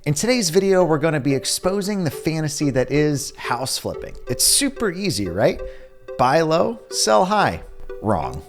In today's video, we're going to be exposing the fantasy that is house flipping. It's super easy, right? Buy low, sell high. Wrong.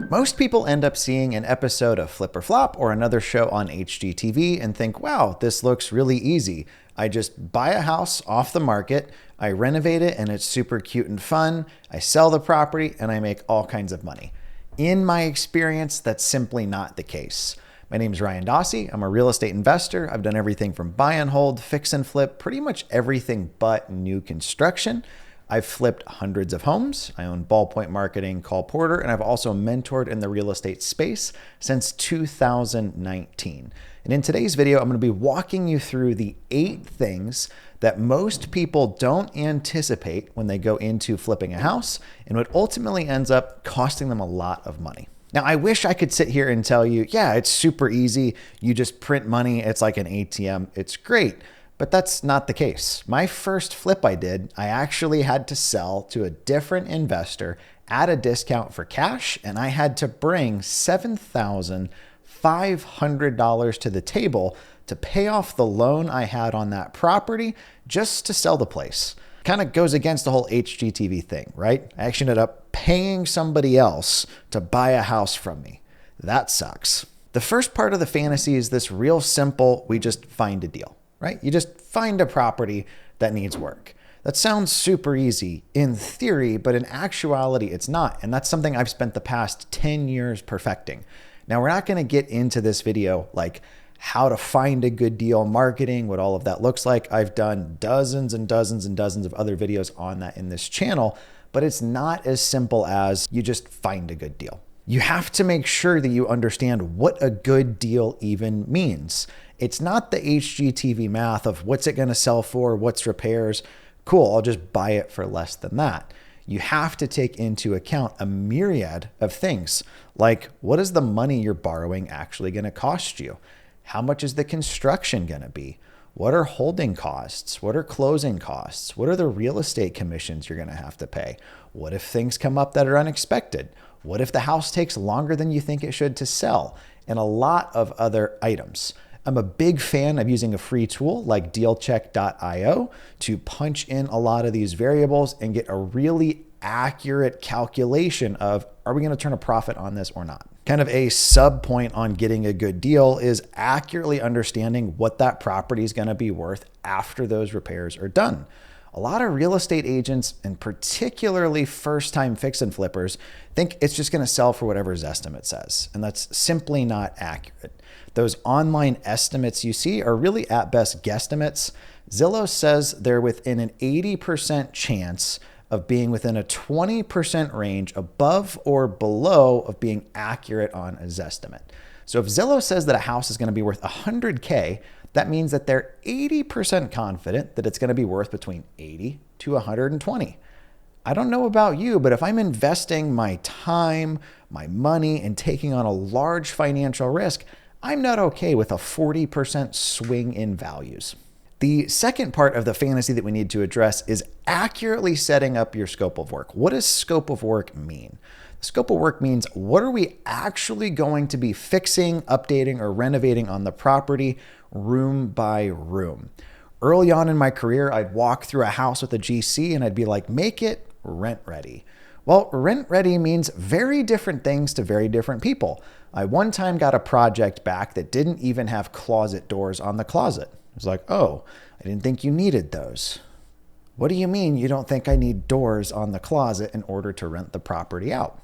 Most people end up seeing an episode of Flip or Flop or another show on HGTV and think, wow, this looks really easy. I just buy a house off the market, I renovate it, and it's super cute and fun. I sell the property and I make all kinds of money. In my experience, that's simply not the case. My name is Dossey. I'm a real estate investor. I've done everything from buy and hold, fix and flip, pretty much everything but new construction. I've flipped hundreds of homes. I own Ballpoint Marketing, Call Porter, and I've also mentored in the real estate space since 2019. And in today's video, I'm going to be walking you through the 8 things that most people don't anticipate when they go into flipping a house and what ultimately ends up costing them a lot of money. Now, I wish I could sit here and tell you, yeah, it's super easy. You just print money. It's like an ATM. It's great. But that's not the case. My first flip I did, I actually had to sell to a different investor at a discount for cash, and I had to bring $7,500 to the table to pay off the loan I had on that property just to sell the place. Kind of goes against the whole HGTV thing, right? I actually ended up paying somebody else to buy a house from me. That sucks. The first part of the fantasy is this real simple, we just find a deal. Right? You just find a property that needs work. That sounds super easy in theory, but in actuality, it's not. And that's something I've spent the past 10 years perfecting. Now, we're not going to get into this video like how to find a good deal, marketing, what all of that looks like. I've done dozens and dozens and dozens of other videos on that in this channel, but it's not as simple as you just find a good deal. You have to make sure that you understand what a good deal even means. It's not the HGTV math of what's it going to sell for, what's repairs. Cool, I'll just buy it for less than that. You have to take into account a myriad of things, like what is the money you're borrowing actually going to cost you? How much is the construction going to be? What are holding costs? What are closing costs? What are the real estate commissions you're going to have to pay? What if things come up that are unexpected? What if the house takes longer than you think it should to sell? And a lot of other items. I'm a big fan of using a free tool like dealcheck.io to punch in a lot of these variables and get a really accurate calculation of, are we going to turn a profit on this or not? Kind of a sub point on getting a good deal is accurately understanding what that property is going to be worth after those repairs are done. A lot of real estate agents, and particularly first-time fix and flippers, think it's just going to sell for whatever Zestimate says, and that's simply not accurate. Those online estimates you see are really at best guesstimates. Zillow says they're within an 80% chance of being within a 20% range above or below of being accurate on a Zestimate. So if Zillow says that a house is going to be worth $100K, that means that they're 80% confident that it's going to be worth between 80 to 120. I don't know about you, but if I'm investing my time, my money, and taking on a large financial risk, I'm not okay with a 40% swing in values. The second part of the fantasy that we need to address is accurately setting up your scope of work. What does scope of work mean? Scope of work means what are we actually going to be fixing, updating, or renovating on the property room by room. Early on in my career, I'd walk through a house with a GC and I'd be like, make it rent ready. Well, rent ready means very different things to very different people. I one time got a project back that didn't even have closet doors on the closet. I was like, oh, I didn't think you needed those. What do you mean you don't think I need doors on the closet in order to rent the property out?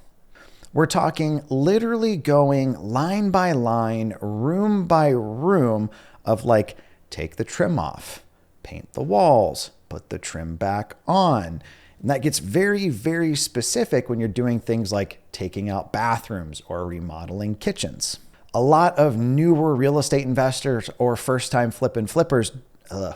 We're talking literally going line by line, room by room of like, take the trim off, paint the walls, put the trim back on. And that gets very, very specific when you're doing things like taking out bathrooms or remodeling kitchens. A lot of newer real estate investors or first-time flippers, a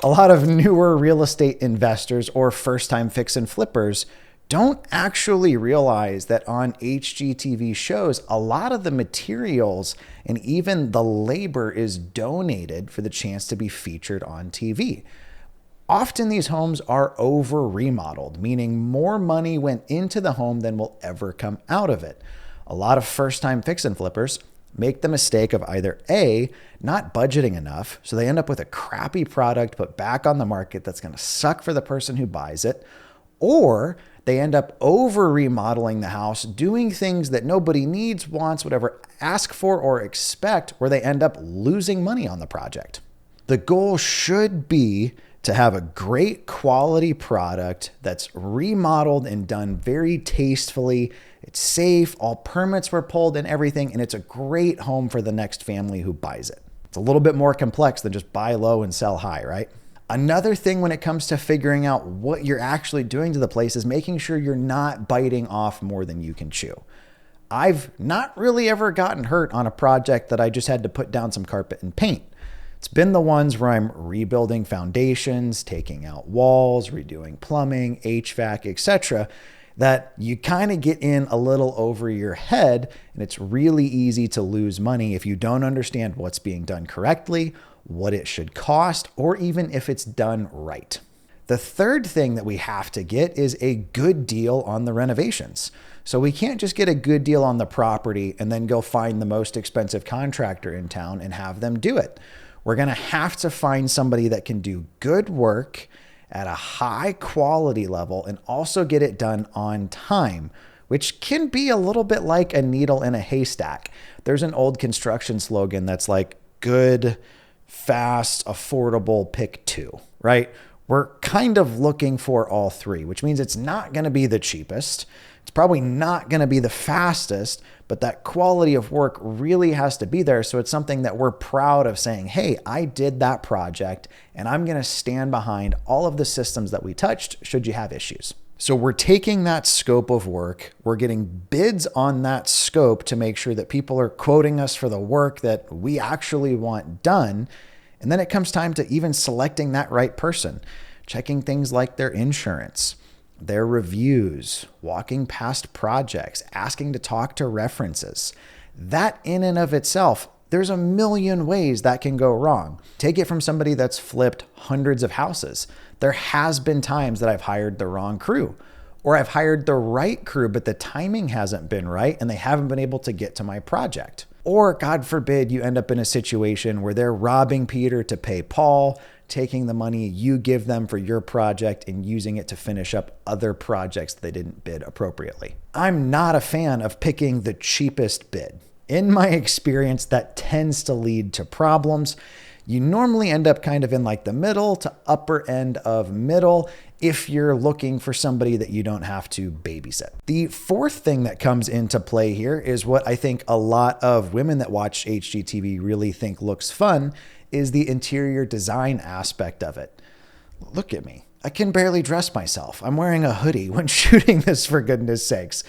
lot of newer real estate investors or first-time fix and flippers don't actually realize that on HGTV shows, a lot of the materials and even the labor is donated for the chance to be featured on TV. Often these homes are over remodeled, meaning more money went into the home than will ever come out of it. A lot of first-time fix and flippers make the mistake of either A, not budgeting enough, so they end up with a crappy product put back on the market that's going to suck for the person who buys it, or they end up over remodeling the house, doing things that nobody needs, wants, whatever, ask for or expect, where they end up losing money on the project. The goal should be to have a great quality product that's remodeled and done very tastefully. It's safe, all permits were pulled and everything, and it's a great home for the next family who buys it. It's a little bit more complex than just buy low and sell high, right? Another thing when it comes to figuring out what you're actually doing to the place is making sure you're not biting off more than you can chew. I've not really ever gotten hurt on a project that I just had to put down some carpet and paint. It's been the ones where I'm rebuilding foundations, taking out walls, redoing plumbing, HVAC, etc., that you kind of get in a little over your head, and it's really easy to lose money if you don't understand what's being done correctly, what it should cost, or even if it's done right. The third thing that we have to get is a good deal on the renovations. So we can't just get a good deal on the property and then go find the most expensive contractor in town and have them do it. We're going to have to find somebody that can do good work at a high quality level and also get it done on time, which can be a little bit like a needle in a haystack. There's an old construction slogan that's like, good, fast, affordable, pick two, right? We're kind of looking for all three, which means it's not going to be the cheapest. It's probably not going to be the fastest, but that quality of work really has to be there. So it's something that we're proud of saying, hey, I did that project and I'm going to stand behind all of the systems that we touched should you have issues. So we're taking that scope of work, we're getting bids on that scope to make sure that people are quoting us for the work that we actually want done. And then it comes time to even selecting that right person, checking things like their insurance, their reviews, walking past projects, asking to talk to references. That in and of itself, there's a million ways that can go wrong. Take it from somebody that's flipped hundreds of houses. There has been times that I've hired the wrong crew, or I've hired the right crew, but the timing hasn't been right and they haven't been able to get to my project. Or God forbid you end up in a situation where they're robbing Peter to pay Paul, taking the money you give them for your project and using it to finish up other projects they didn't bid appropriately. I'm not a fan of picking the cheapest bid. In my experience, that tends to lead to problems. You normally end up kind of in like the middle to upper end of middle if you're looking for somebody that you don't have to babysit. The fourth thing that comes into play here is what I think a lot of women that watch HGTV really think looks fun, is the interior design aspect of it. Look at me. I can barely dress myself. I'm wearing a hoodie when shooting this, for goodness sakes.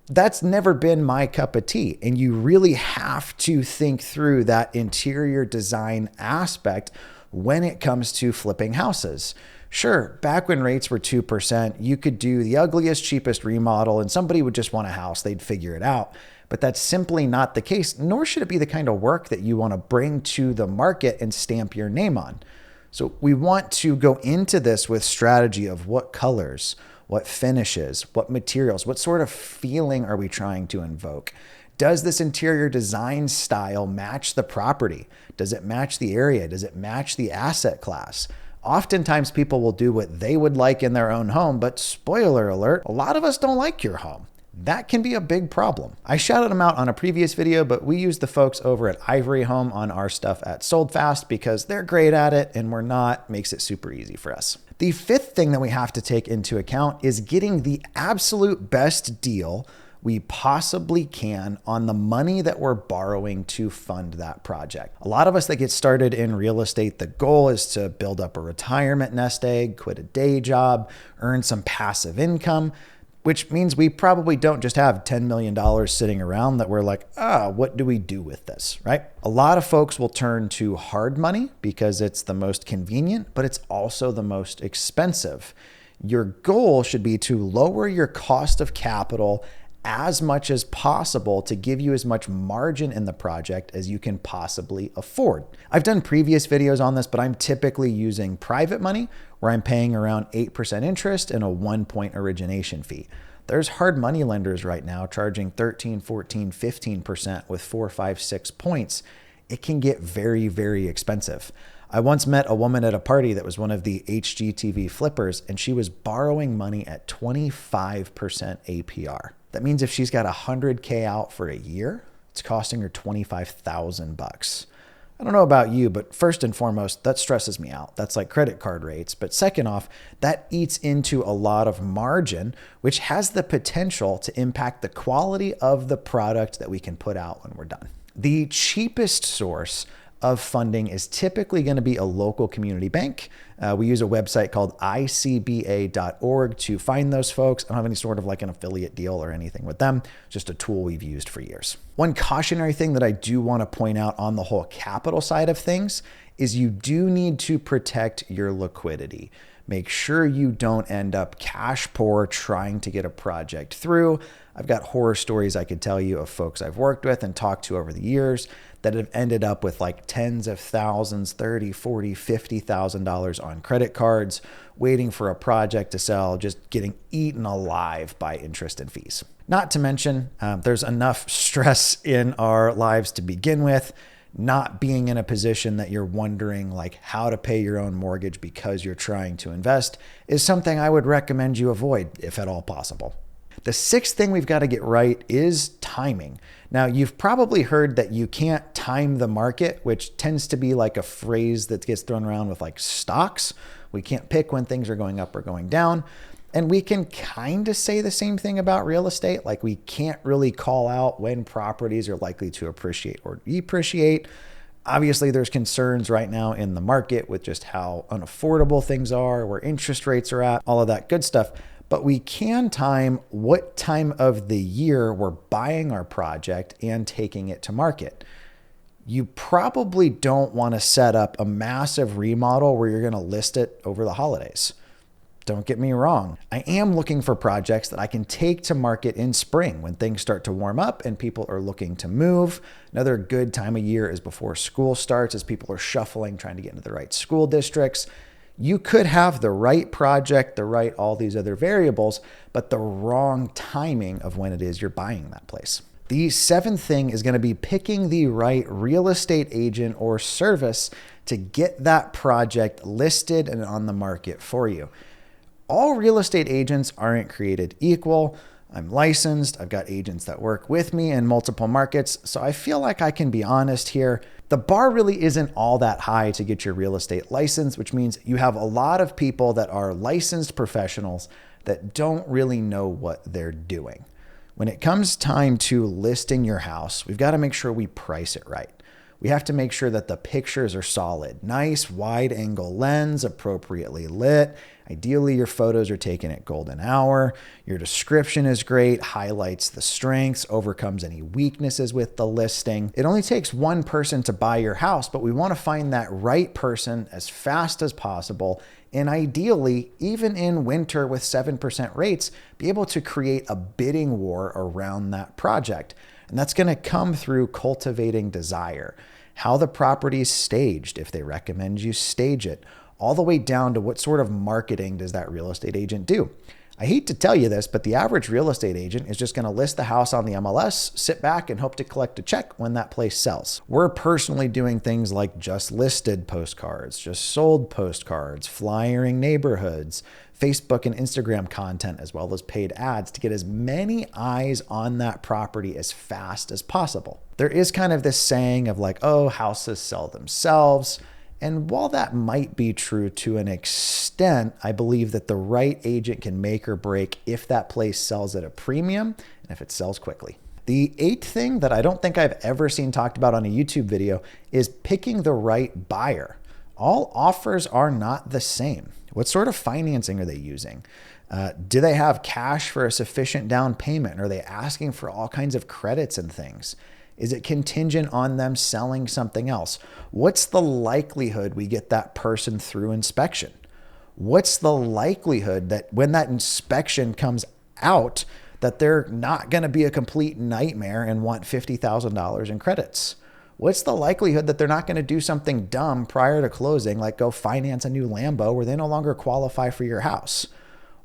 That's never been my cup of tea. And you really have to think through that interior design aspect when it comes to flipping houses. Sure, back when rates were 2%, you could do the ugliest, cheapest remodel and somebody would just want a house. They'd figure it out. But that's simply not the case, nor should it be the kind of work that you want to bring to the market and stamp your name on. So we want to go into this with strategy of what colors, what finishes, what materials, what sort of feeling are we trying to invoke? Does this interior design style match the property? Does it match the area? Does it match the asset class? Oftentimes people will do what they would like in their own home, but spoiler alert, a lot of us don't like your home. That can be a big problem. I shouted them out on a previous video, but we use the folks over at Ivory Home on our stuff at Sold Fast because they're great at it and we're not, makes it super easy for us. The fifth thing that we have to take into account is getting the absolute best deal we possibly can on the money that we're borrowing to fund that project. A lot of us that get started in real estate, the goal is to build up a retirement nest egg, quit a day job, earn some passive income, which means we probably don't just have $10 million sitting around that we're like, what do we do with this, right? A lot of folks will turn to hard money because it's the most convenient, but it's also the most expensive. Your goal should be to lower your cost of capital as much as possible to give you as much margin in the project as you can possibly afford. I've done previous videos on this, but I'm typically using private money where I'm paying around 8% interest and a 1-point origination fee. There's hard money lenders right now charging 13, 14, 15% with 4, 5, 6 points. It can get very, very expensive. I once met a woman at a party that was one of the HGTV flippers, and she was borrowing money at 25% APR. That means if she's got $100K out for a year, it's costing her $25,000. I don't know about you, but first and foremost, that stresses me out. That's like credit card rates. But second off, that eats into a lot of margin, which has the potential to impact the quality of the product that we can put out when we're done. The cheapest source of funding is typically going to be a local community bank. We use a website called icba.org to find those folks. I don't have any sort of like an affiliate deal or anything with them, just a tool we've used for years. One cautionary thing that I do want to point out on the whole capital side of things is you do need to protect your liquidity. Make sure you don't end up cash poor trying to get a project through. I've got horror stories I could tell you of folks I've worked with and talked to over the years that have ended up with like tens of thousands, $30,000, $40,000, $50,000 on credit cards, waiting for a project to sell, just getting eaten alive by interest and fees. Not to mention, there's enough stress in our lives to begin with. Not being in a position that you're wondering like how to pay your own mortgage because you're trying to invest is something I would recommend you avoid if at all possible. The sixth thing we've got to get right is timing. Now, you've probably heard that you can't time the market, which tends to be like a phrase that gets thrown around with like stocks. We can't pick when things are going up or going down. And we can kind of say the same thing about real estate. Like we can't really call out when properties are likely to appreciate or depreciate. Obviously, there's concerns right now in the market with just how unaffordable things are, where interest rates are at, all of that good stuff. But we can time what time of the year we're buying our project and taking it to market. You probably don't want to set up a massive remodel where you're going to list it over the holidays. Don't get me wrong. I am looking for projects that I can take to market in spring when things start to warm up and people are looking to move. Another good time of year is before school starts as people are shuffling, trying to get into the right school districts. You could have the right project, the right all these other variables, but the wrong timing of when it is you're buying that place. The seventh thing is going to be picking the right real estate agent or service to get that project listed and on the market for you. All real estate agents aren't created equal. I'm licensed. I've got agents that work with me in multiple markets. So I feel like I can be honest here. The bar really isn't all that high to get your real estate license, which means you have a lot of people that are licensed professionals that don't really know what they're doing. When it comes time to listing your house, we've got to make sure we price it right. We have to make sure that the pictures are solid. Nice wide angle lens, appropriately lit. Ideally, your photos are taken at golden hour. Your description is great, highlights the strengths, overcomes any weaknesses with the listing. It only takes one person to buy your house, but we want to find that right person as fast as possible. And ideally, even in winter with 7% rates, be able to create a bidding war around that project. And that's going to come through cultivating desire, how the property is staged, if they recommend you stage it, all the way down to what sort of marketing does that real estate agent do. I hate to tell you this, but the average real estate agent is just going to list the house on the MLS, sit back and hope to collect a check when that place sells. We're personally doing things like just listed postcards, just sold postcards, flyering neighborhoods, Facebook and Instagram content, as well as paid ads to get as many eyes on that property as fast as possible. There is kind of this saying of like, oh, houses sell themselves. And while that might be true to an extent, I believe that the right agent can make or break if that place sells at a premium and if it sells quickly. The eighth thing that I don't think I've ever seen talked about on a YouTube video is picking the right buyer. All offers are not the same. What sort of financing are they using? Do they have cash for a sufficient down payment? Are they asking for all kinds of credits and things? Is it contingent on them selling something else? What's the likelihood we get that person through inspection? What's the likelihood that when that inspection comes out, that they're not going to be a complete nightmare and want $50,000 in credits? What's the likelihood that they're not going to do something dumb prior to closing, like go finance a new Lambo where they no longer qualify for your house?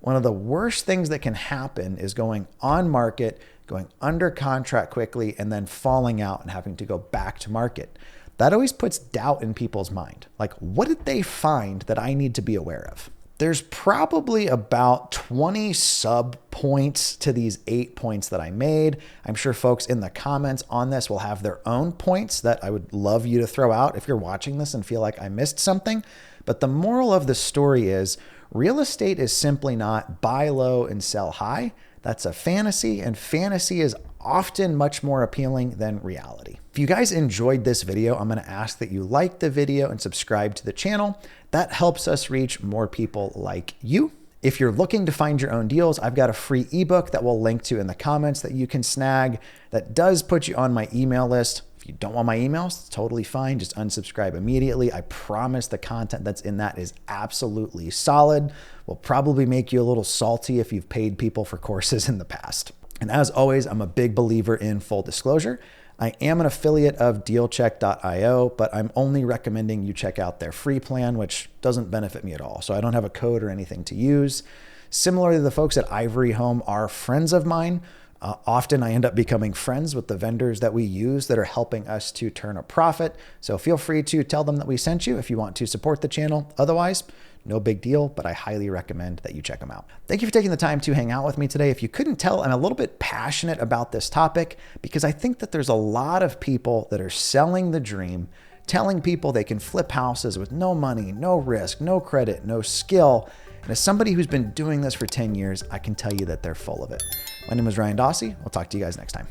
One of the worst things that can happen is going on market, going under contract quickly, and then falling out and having to go back to market. That always puts doubt in people's mind. Like, what did they find that I need to be aware of? There's probably about 20 sub points to these 8 points that I made. I'm sure folks in the comments on this will have their own points that I would love you to throw out if you're watching this and feel like I missed something. But the moral of the story is real estate is simply not buy low and sell high. That's a fantasy, and fantasy is often much more appealing than reality. If you guys enjoyed this video, I'm going to ask that you like the video and subscribe to the channel. That helps us reach more people like you. If you're looking to find your own deals, I've got a free ebook that we'll link to in the comments that you can snag. That does put you on my email list. If you don't want my emails, it's totally fine. Just unsubscribe immediately. I promise the content that's in that is absolutely solid. Will probably make you a little salty if you've paid people for courses in the past. And as always, I'm a big believer in full disclosure. I am an affiliate of dealcheck.io, but I'm only recommending you check out their free plan, which doesn't benefit me at all. So I don't have a code or anything to use. Similarly, the folks at Ivory Home are friends of mine. Often I end up becoming friends with the vendors that we use that are helping us to turn a profit. So feel free to tell them that we sent you if you want to support the channel. Otherwise, no big deal, but I highly recommend that you check them out. Thank you for taking the time to hang out with me today. If you couldn't tell, I'm a little bit passionate about this topic because I think that there's a lot of people that are selling the dream, telling people they can flip houses with no money, no risk, no credit, no skill. And as somebody who's been doing this for 10 years, I can tell you that they're full of it. My name is Ryan Dossey. I'll talk to you guys next time.